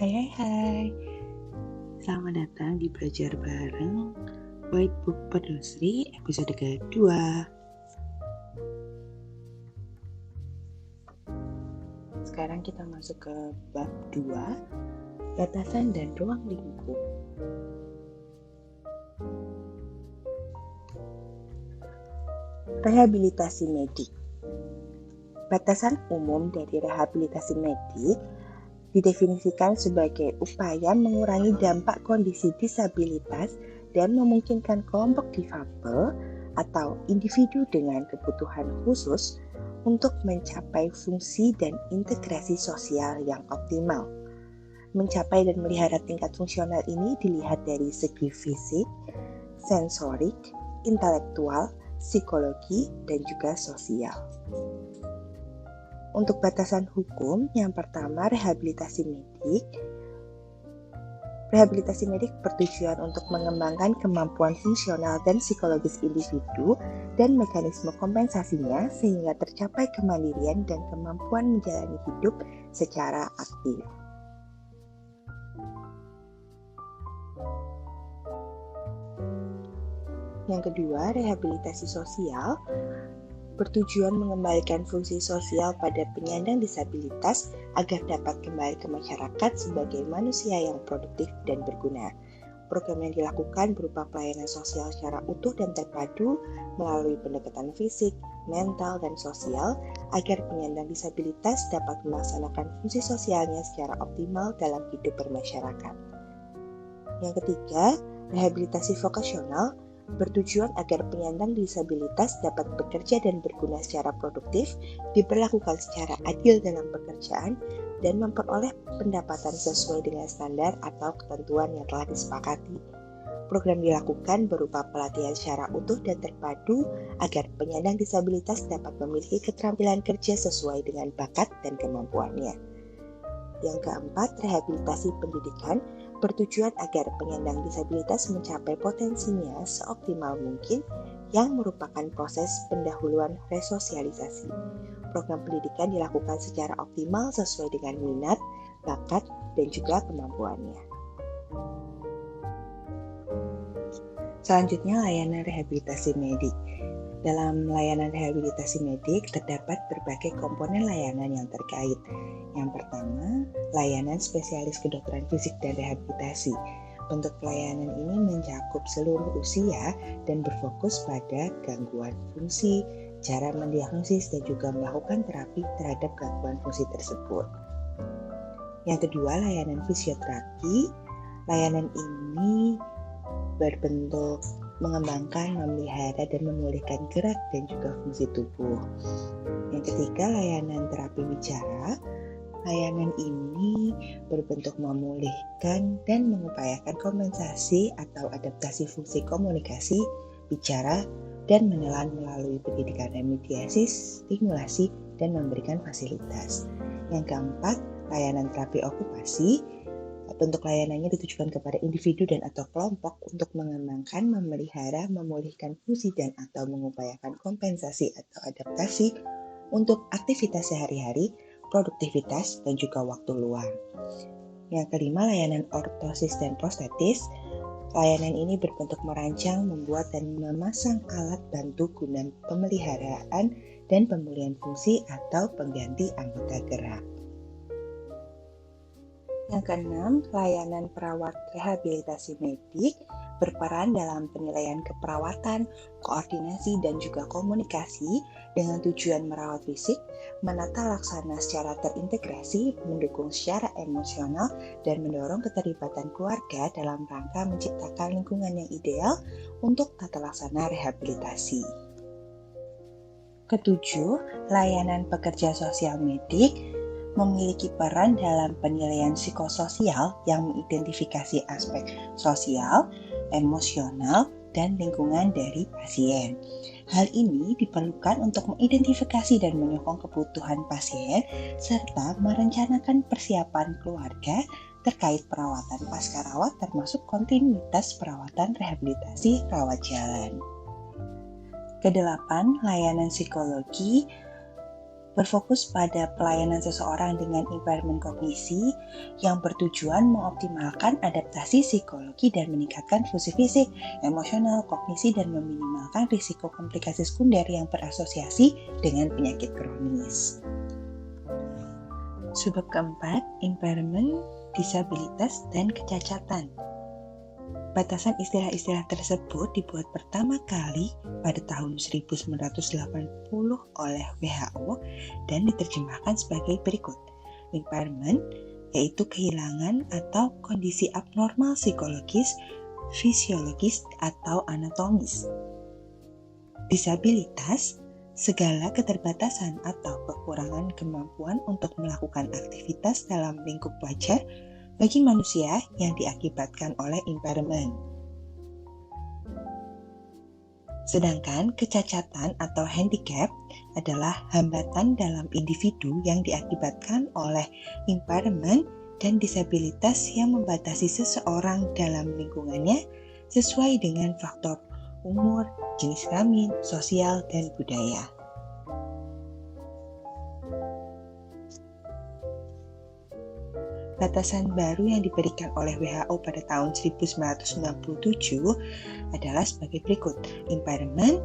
Hai. Selamat datang di Belajar Bareng White Book Pedosri episode kedua. Sekarang kita masuk ke bab 2, batasan dan ruang lingkup. Rehabilitasi medik. Batasan umum dari rehabilitasi medik didefinisikan sebagai upaya mengurangi dampak kondisi disabilitas dan memungkinkan kelompok difabel atau individu dengan kebutuhan khusus untuk mencapai fungsi dan integrasi sosial yang optimal. Mencapai dan melihara tingkat fungsional ini dilihat dari segi fisik, sensorik, intelektual, psikologi, dan juga sosial. Untuk batasan hukum, yang pertama rehabilitasi medik. Rehabilitasi medik bertujuan untuk mengembangkan kemampuan fungsional dan psikologis individu dan mekanisme kompensasinya sehingga tercapai kemandirian dan kemampuan menjalani hidup secara aktif. Yang kedua, rehabilitasi sosial bertujuan mengembalikan fungsi sosial pada penyandang disabilitas agar dapat kembali ke masyarakat sebagai manusia yang produktif dan berguna. Program yang dilakukan berupa pelayanan sosial secara utuh dan terpadu melalui pendekatan fisik, mental, dan sosial agar penyandang disabilitas dapat melaksanakan fungsi sosialnya secara optimal dalam hidup bermasyarakat. Yang ketiga, rehabilitasi vokasional bertujuan agar penyandang disabilitas dapat bekerja dan berguna secara produktif, diperlakukan secara adil dalam pekerjaan, dan memperoleh pendapatan sesuai dengan standar atau ketentuan yang telah disepakati. Program dilakukan berupa pelatihan secara utuh dan terpadu agar penyandang disabilitas dapat memiliki keterampilan kerja sesuai dengan bakat dan kemampuannya. Yang keempat, rehabilitasi pendidikan bertujuan agar penyandang disabilitas mencapai potensinya seoptimal mungkin yang merupakan proses pendahuluan resosialisasi. Program pendidikan dilakukan secara optimal sesuai dengan minat, bakat, dan juga kemampuannya. Selanjutnya, layanan rehabilitasi medik. Dalam layanan rehabilitasi medik terdapat berbagai komponen layanan yang terkait. Yang pertama, layanan spesialis kedokteran fisik dan rehabilitasi. Bentuk pelayanan ini mencakup seluruh usia dan berfokus pada gangguan fungsi, cara mendiagnosis, dan juga melakukan terapi terhadap gangguan fungsi tersebut. Yang kedua, layanan fisioterapi. Layanan ini berbentuk mengembangkan, memelihara, dan memulihkan gerak dan juga fungsi tubuh. Yang ketiga, layanan terapi bicara. Layanan ini berbentuk memulihkan dan mengupayakan kompensasi atau adaptasi fungsi komunikasi, bicara, dan menelan melalui pendidikan remediasi, stimulasi, dan memberikan fasilitas. Yang keempat, layanan terapi okupasi. Bentuk layanannya ditujukan kepada individu dan atau kelompok untuk mengembangkan, memelihara, memulihkan fungsi dan atau mengupayakan kompensasi atau adaptasi untuk aktivitas sehari-hari, produktivitas, dan juga waktu luang. Yang kelima, layanan ortosis dan prostetis. Layanan ini berbentuk merancang, membuat, dan memasang alat bantu guna pemeliharaan dan pemulihan fungsi atau pengganti anggota gerak. Yang keenam, layanan perawat rehabilitasi medik berperan dalam penilaian keperawatan, koordinasi, dan juga komunikasi dengan tujuan merawat fisik, menata laksana secara terintegrasi, mendukung secara emosional, dan mendorong keterlibatan keluarga dalam rangka menciptakan lingkungan yang ideal untuk tata laksana rehabilitasi. Ketujuh, layanan pekerja sosial medik memiliki peran dalam penilaian psikososial yang mengidentifikasi aspek sosial, emosional, dan lingkungan dari pasien. Hal ini diperlukan untuk mengidentifikasi dan menyokong kebutuhan pasien serta merencanakan persiapan keluarga terkait perawatan pasca rawat termasuk kontinuitas perawatan rehabilitasi rawat jalan. Kedelapan, layanan psikologi berfokus pada pelayanan seseorang dengan impairment kognisi yang bertujuan mengoptimalkan adaptasi psikologi dan meningkatkan fungsi fisik, emosional, kognisi, dan meminimalkan risiko komplikasi sekunder yang berasosiasi dengan penyakit kronis. Subbab keempat, impairment, disabilitas, dan kecacatan. Batasan istilah-istilah tersebut dibuat pertama kali pada tahun 1980 oleh WHO dan diterjemahkan sebagai berikut. Impairment yaitu kehilangan atau kondisi abnormal psikologis, fisiologis, atau anatomis. Disabilitas, segala keterbatasan atau kekurangan kemampuan untuk melakukan aktivitas dalam lingkup wajar bagi manusia yang diakibatkan oleh impairment. Sedangkan kecacatan atau handicap adalah hambatan dalam individu yang diakibatkan oleh impairment dan disabilitas yang membatasi seseorang dalam lingkungannya sesuai dengan faktor umur, jenis kelamin, sosial, dan budaya. Batasan baru yang diberikan oleh WHO pada tahun 1997 adalah sebagai berikut. Impairment,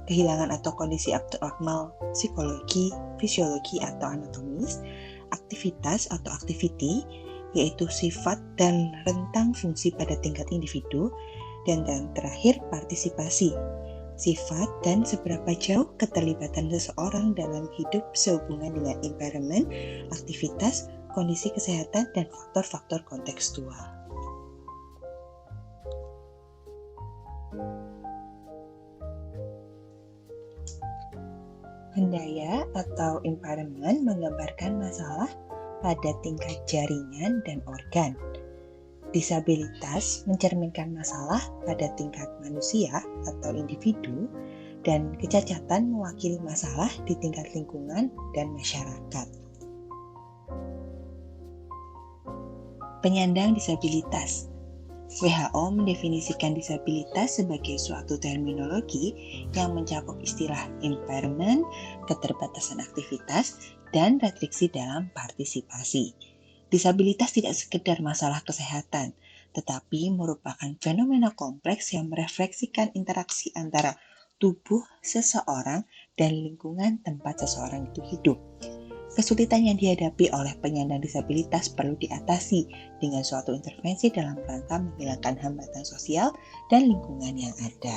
kehilangan atau kondisi abnormal psikologi, fisiologi, atau anatomis. Aktivitas atau activity, yaitu sifat dan rentang fungsi pada tingkat individu. Dan yang terakhir, partisipasi, sifat dan seberapa jauh keterlibatan seseorang dalam hidup sehubungan dengan impairment, aktivitas, kondisi kesehatan, dan faktor-faktor kontekstual. Hendaya atau impairment menggambarkan masalah pada tingkat jaringan dan organ. Disabilitas mencerminkan masalah pada tingkat manusia atau individu, dan kecacatan mewakili masalah di tingkat lingkungan dan masyarakat. Penyandang disabilitas. WHO mendefinisikan disabilitas sebagai suatu terminologi yang mencakup istilah impairment, keterbatasan aktivitas, dan restriksi dalam partisipasi. Disabilitas tidak sekedar masalah kesehatan, tetapi merupakan fenomena kompleks yang merefleksikan interaksi antara tubuh seseorang dan lingkungan tempat seseorang itu hidup. Kesulitan yang dihadapi oleh penyandang disabilitas perlu diatasi dengan suatu intervensi dalam rangka menghilangkan hambatan sosial dan lingkungan yang ada.